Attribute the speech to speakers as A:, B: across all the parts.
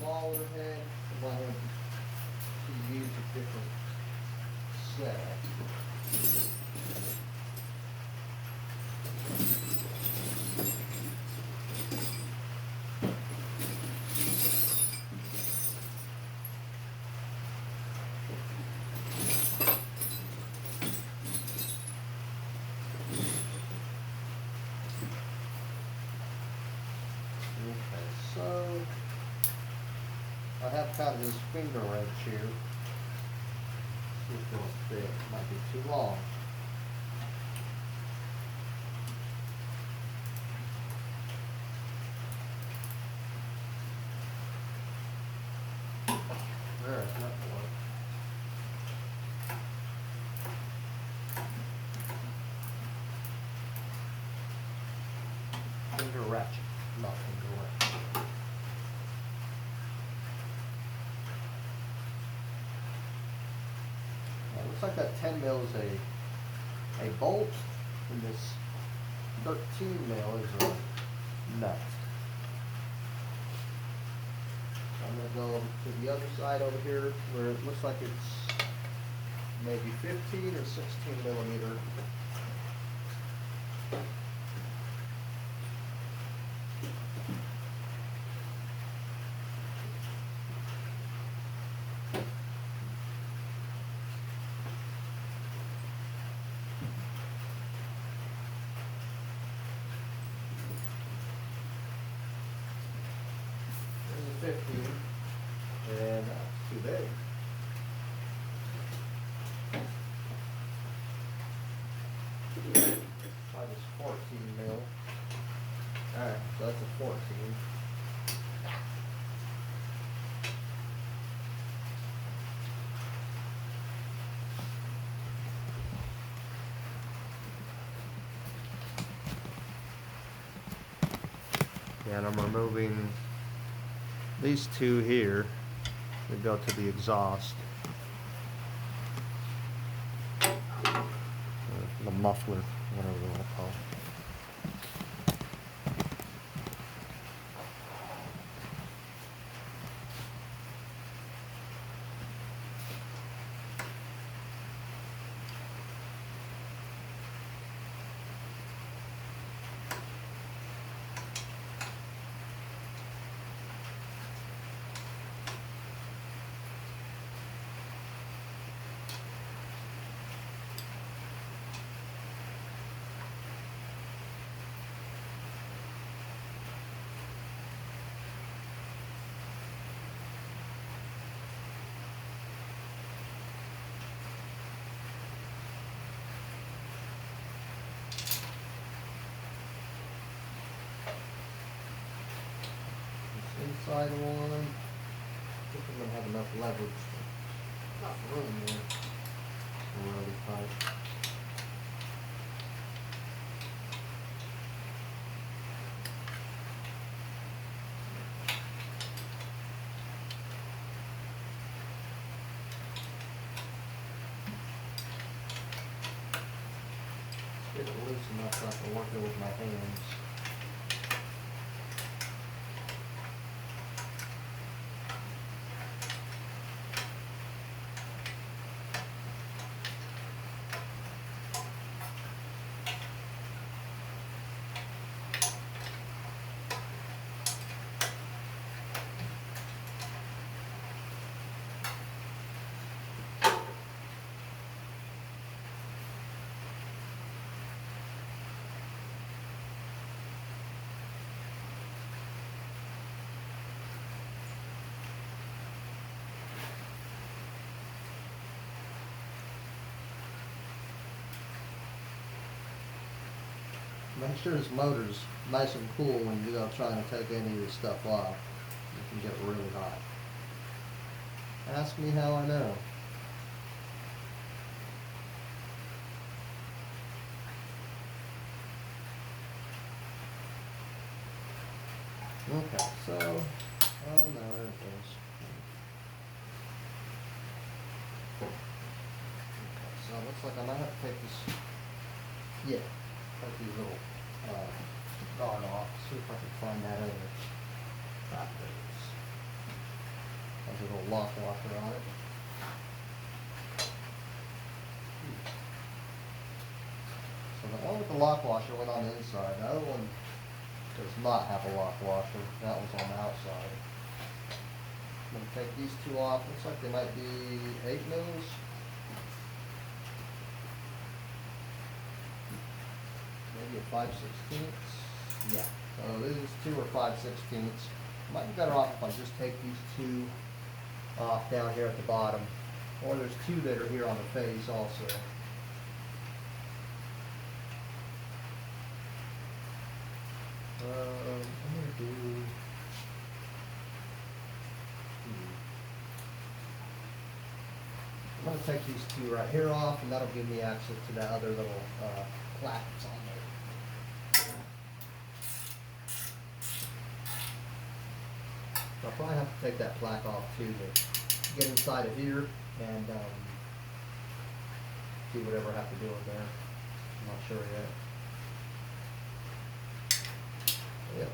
A: smaller head, I might have to use a different set. So I have kind of this finger wrench here. See if it'll fit. It might be too long. There, it's not work. Finger ratchet, not finger wrench. Looks like that 10 mil is a bolt, and this 13 mil is a nut. I'm going to go to the other side over here where it looks like it's maybe 15 or 16 millimeter. There's a 15, and that's too big. Try this 14 mil. Alright, so that's a 14. And I'm removing these two here that go to the exhaust. The muffler, whatever you want to call it. Inside one. I think I'm going to have enough leverage. Not room there. Really tight. Get it loose enough so I can work it with my hands. Make sure this motor's nice and cool when you go trying to take any of this stuff off. It can get really hot. Ask me how I know. Okay, so, oh no, there it goes. Okay, so it looks like I might have to take this, yeah, take these little guard off, see if I can find that other. Ah, there it is. There's a little lock washer on it. So the one with the lock washer went on the inside. The other one does not have a lock washer. That one's on the outside. I'm going to take these two off. Looks like they might be 8 mils. Maybe a 5/16. Yeah. So these two are 5/16. Might be better off if I just take these two off down here at the bottom. Or there's two that are here on the face also. I'm going to do... I'm going to take these two right here off, and that'll give me access to that other little plaque that's on there. I'll probably have to take that plaque off too to get inside of here and do whatever I have to do with there. I'm not sure yet. Yep.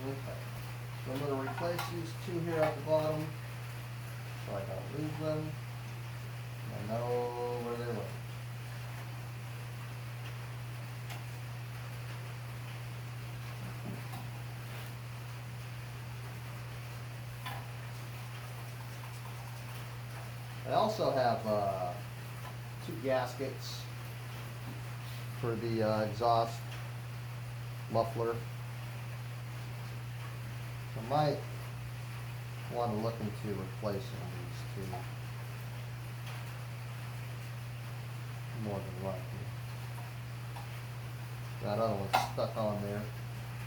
A: Okay, so I'm going to replace these two here at the bottom so I don't lose them. I know where they went. I also have two gaskets for the exhaust muffler. I might want to look into replacing these two, more than likely. That other one's stuck on there.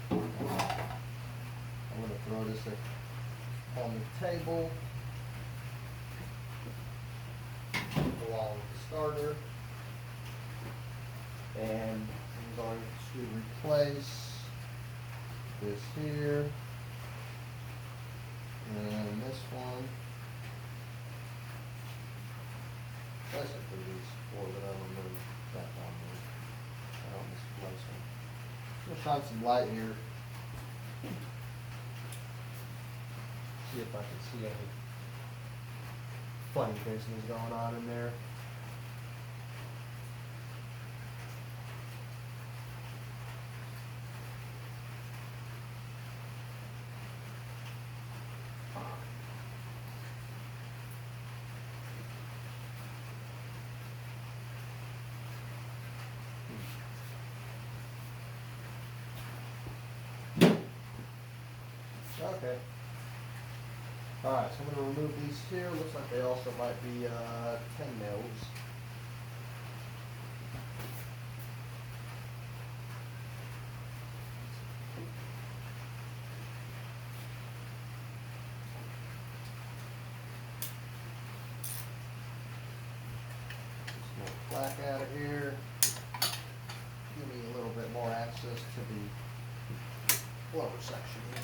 A: I'm going to throw this on the table along with the starter, and I'm going to replace this here. And this one, basically these four that I removed back on there. I don't misplace them. I'm going to shine some light here. See if I can see any funny business going on in there. Okay. Alright, so I'm going to remove these here. Looks like they also might be 10 mils. Just more black out of here. Give me a little bit more access to the lower section here.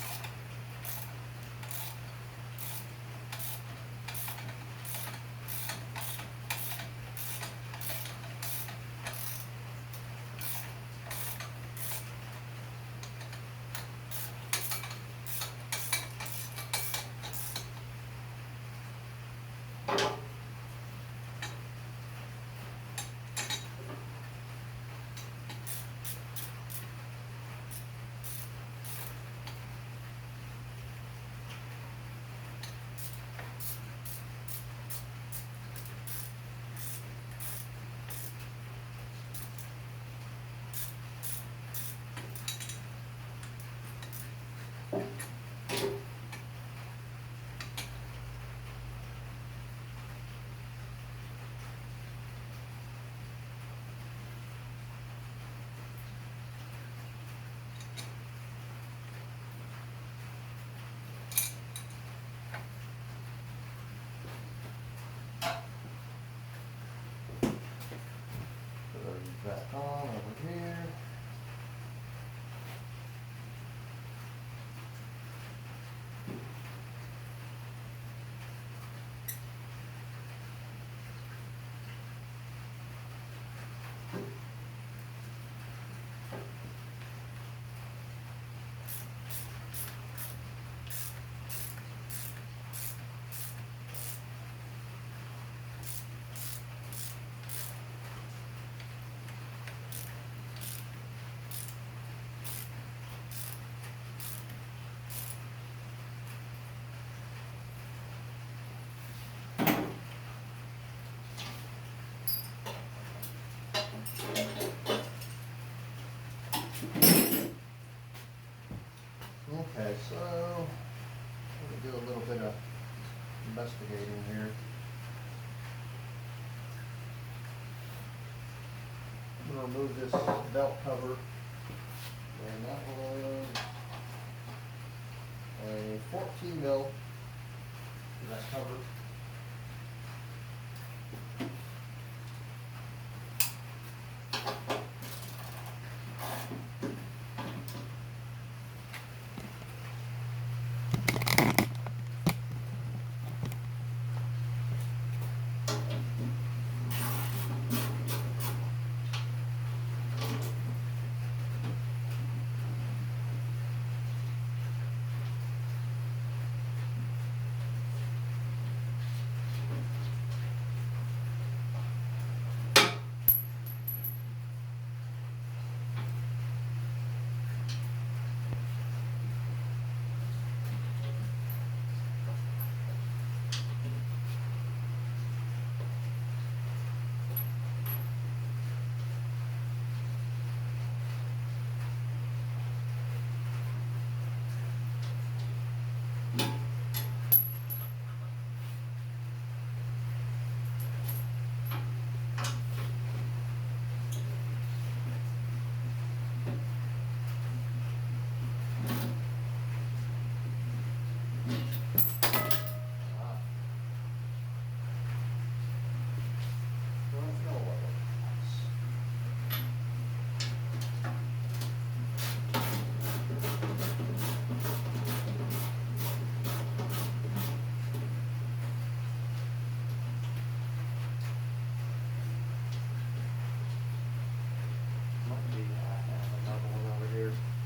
A: Okay, so I'm gonna do a little bit of investigating here. I'm gonna remove this belt cover, and that was a 14 mil for that cover.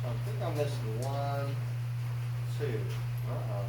A: I think I'm missing 1, 2. Uh-oh.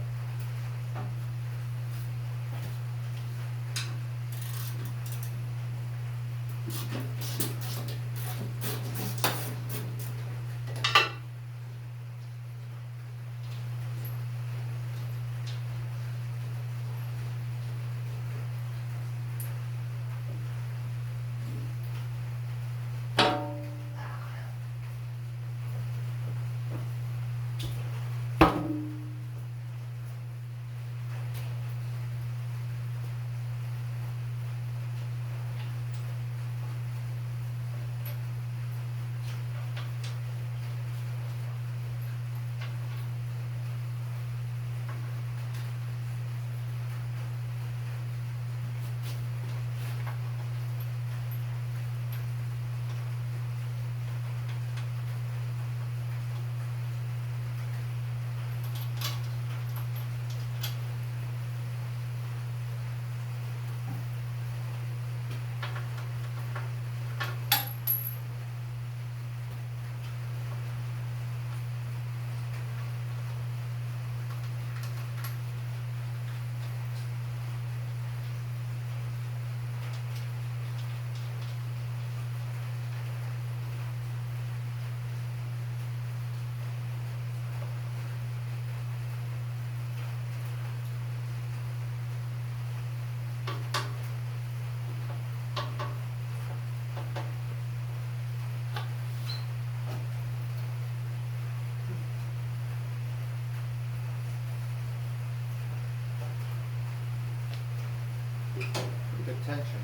A: Good tension.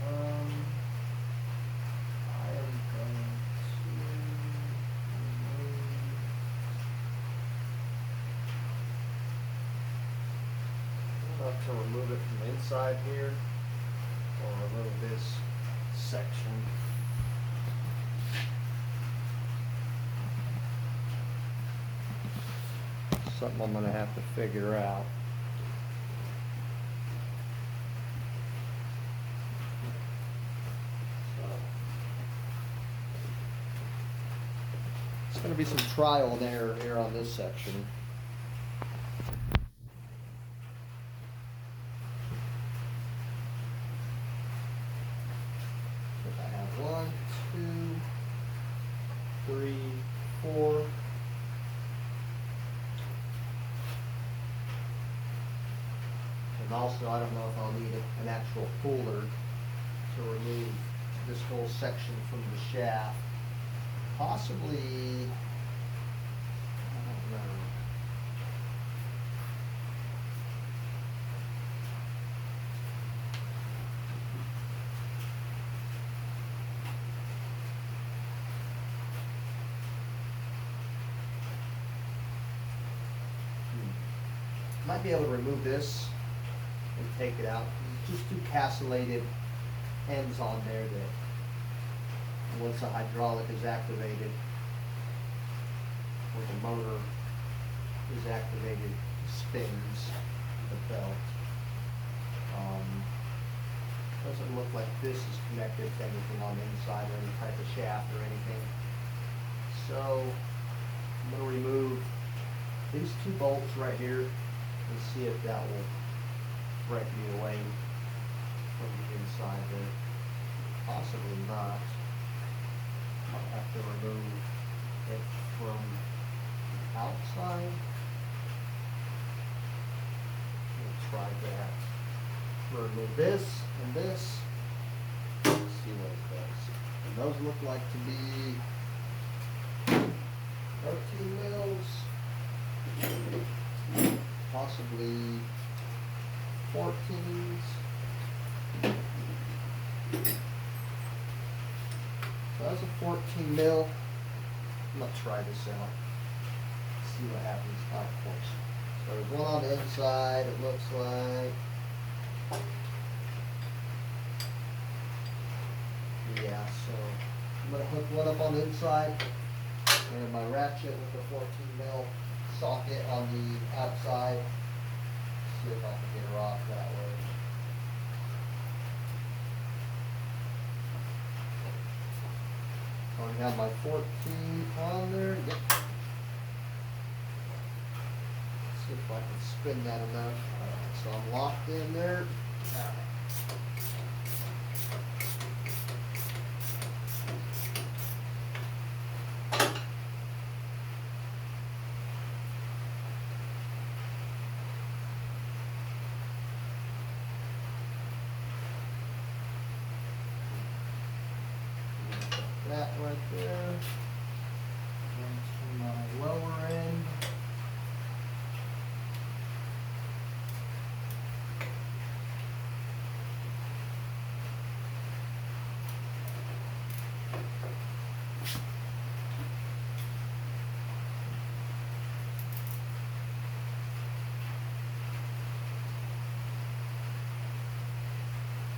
A: I am going to remove it from the inside here, or remove this section. Something I'm going to have to figure out. It's going to be some trial and error here on this section. I have 1, 2, 3, 4. And also, I don't know if I'll need an actual puller to remove this whole section from the shaft. possibly, I don't know. Might be able to remove this and take it out. There's just two castellated ends on there that once the hydraulic is activated, or the motor is activated, spins the belt. Doesn't look like this is connected to anything on the inside or any type of shaft or anything. So I'm going to remove these two bolts right here and see if that will break me away from the inside there. Possibly not. I'll have to remove it from the outside. We'll try that. Remove this and this. Let's see what it does. And those look like to be 13 mils, possibly 14s. So that's a 14 mil. I'm gonna try this out. See what happens. Oh, of course. So there's one on the inside. It looks like. Yeah, so I'm going to hook one up on the inside and my ratchet with the 14 mil socket on the outside. See if I can get her off that way. I already have my 14 on there. Yep. Let's see if I can spin that enough. Alright, so I'm locked in there. Alright. That right there. And to my lower end.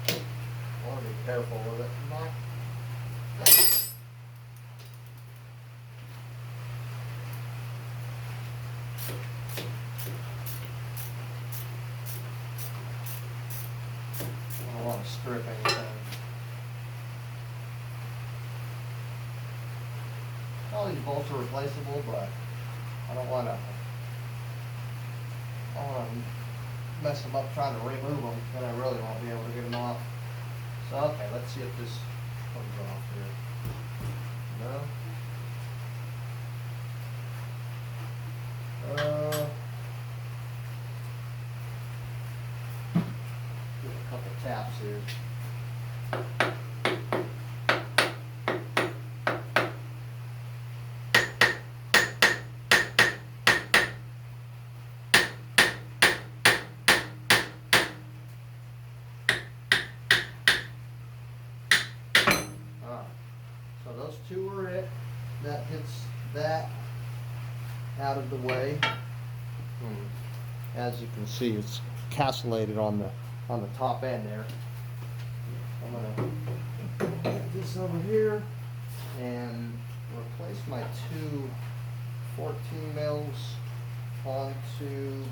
A: I want to be careful with it. I don't want to strip anything. All these bolts are replaceable, but I don't want to mess them up trying to remove them, then I really won't be able to get them off. So okay, let's see if this comes off here. No? Give it a couple taps here. So those two are it. That gets that out of the way. As you can see, it's castellated on the top end there. I'm gonna get this over here and replace my two 14 mils onto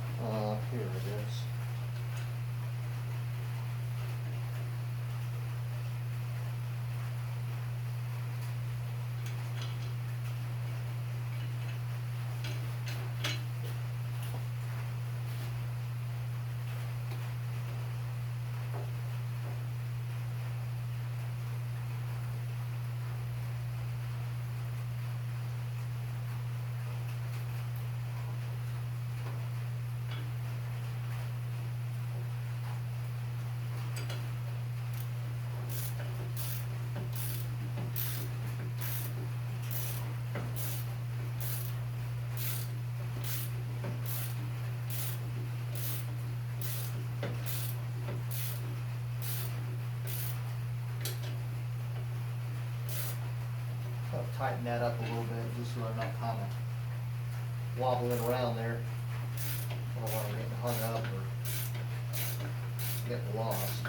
A: here it is. tighten that up a little bit just so they're not kind of wobbling around there. I don't want to get hung up or get lost.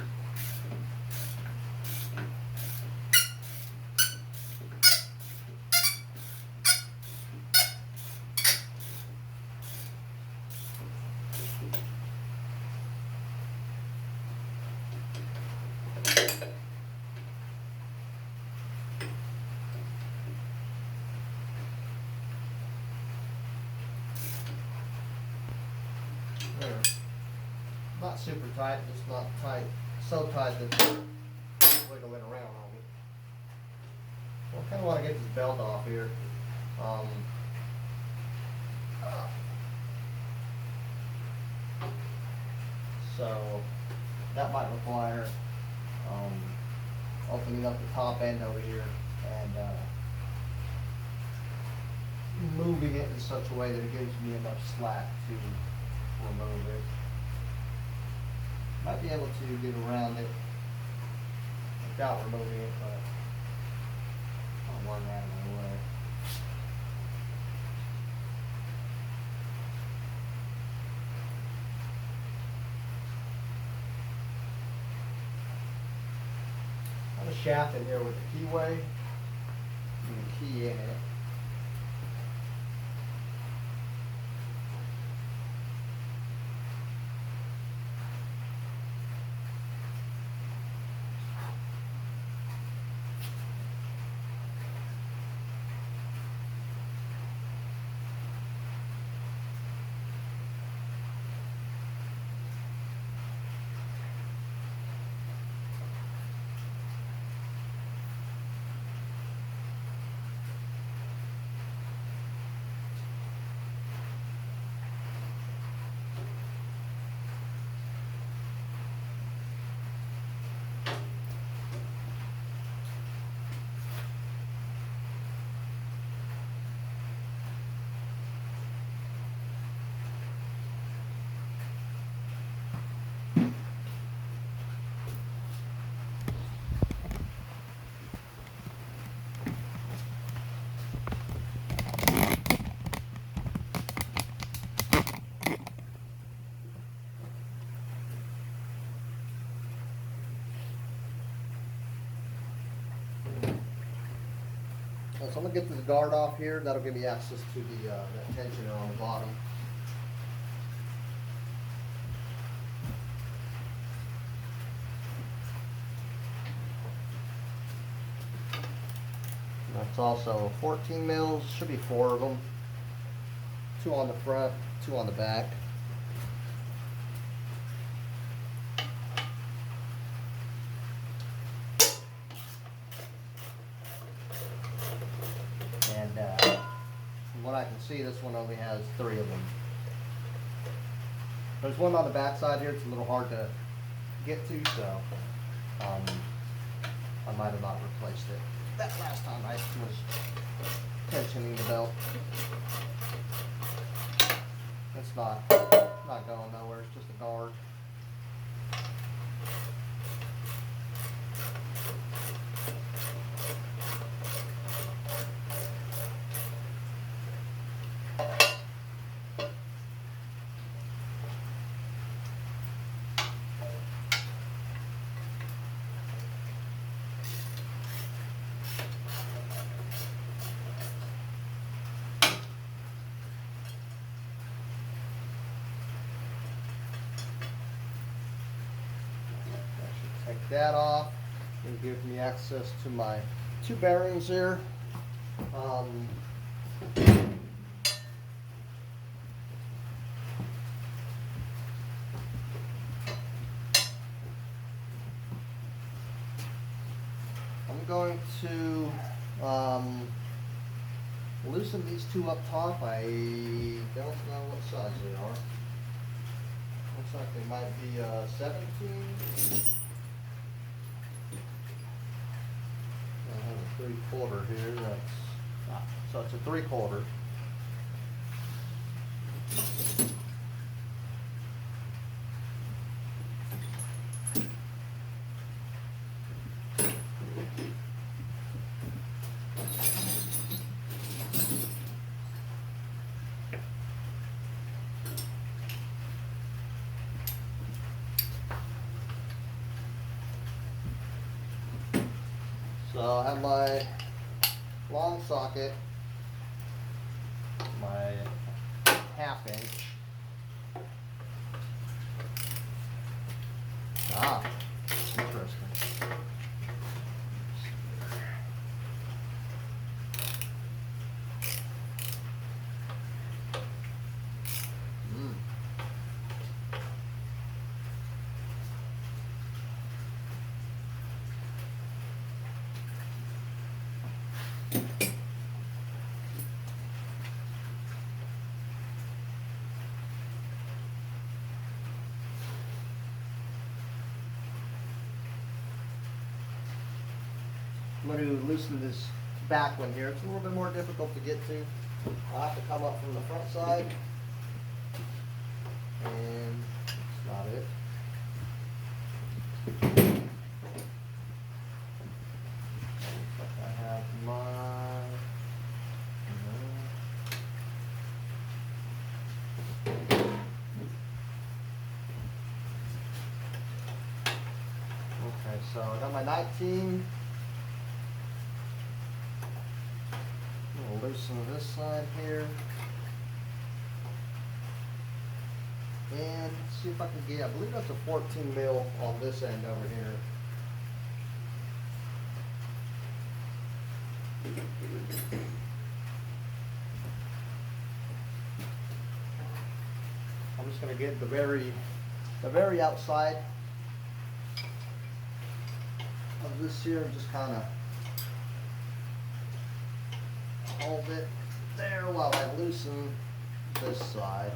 A: There. Not super tight, just not tight, so tight that it's wiggling around on me. Well, I kind of want to get this belt off here. So that might require opening up the top end over here and moving it in such a way that it gives me enough slack to remove it. Might be able to get around it without removing it, but I'll work out of my way. I have a shaft in here with a keyway and a key in it. So I'm going to get this guard off here. That'll give me access to the that tensioner on the bottom. That's also 14 mils, should be 4 of them. 2 on the front, 2 on the back. And from what I can see, this one only has 3 of them. There's one on the back side here. It's a little hard to get to, so I might have not replaced it that last time I was tensioning the belt. It's not going nowhere. It's just a guard. Take that off and give me access to my 2 bearings here. I'm going to loosen these 2 up top. I don't know what size they are. Looks like they might be 17. I have a 3/4 here. So it's a 3/4. So I have my long socket, my 1/2 inch. Ah, interesting. I'm going to loosen this back one here. It's a little bit more difficult to get to. I'll have to come up from the front side. And that's not it. I have my... Okay, so I got my 19. We'll loosen this side here. And see if I can get, I believe that's a 14 mil on this end over here. I'm just going to get the very outside of this here and just kind of hold it there while I loosen this side.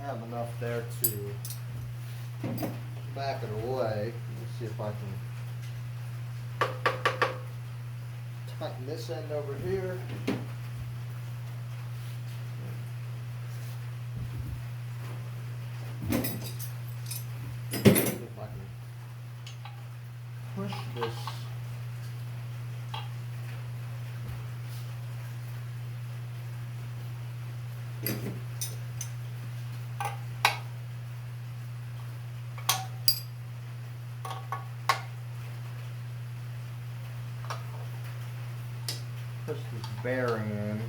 A: Have enough there to back it away. Let's see if I can tighten this end over here. See if I can push this. Push this bearing in.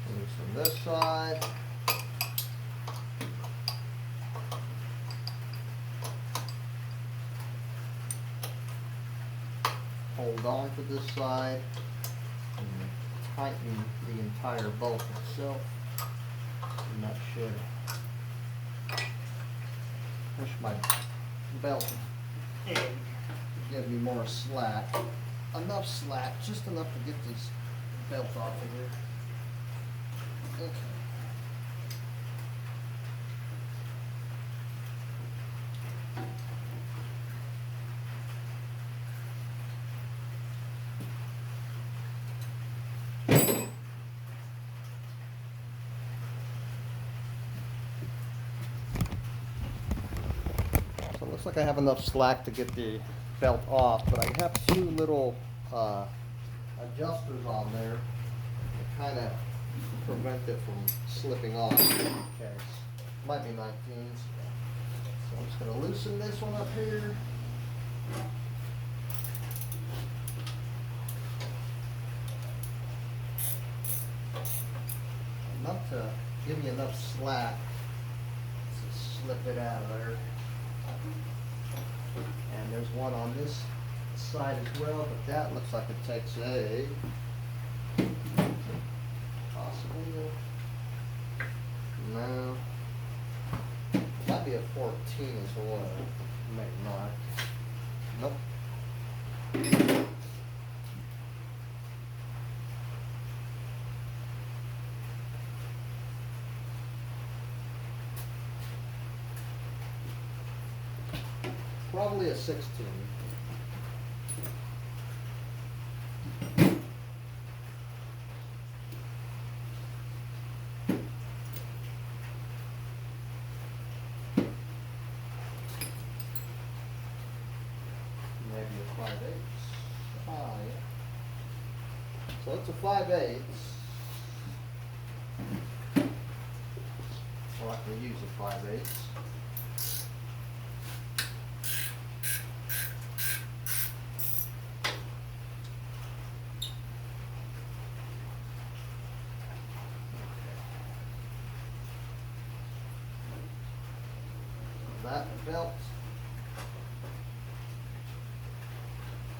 A: Loosen this side. Hold on to this side and tighten the entire bolt itself, and that should push my belt in, give me more slack. Enough slack, just enough to get this belt off of here. Okay. So it looks like I have enough slack to get the belt off, but I have two little adjusters on there to kind of prevent it from slipping off. Okay, might be 19s. So I'm just going to loosen this one up here. enough to give me enough slack to slip it out of there. And there's one on this side as well, but that looks like it takes a possibly no. Might be a 14 as well. Maybe not. Nope. Probably a 16. Maybe a 5/8. So it's a 5/8. Well, I can use a 5/8. That belt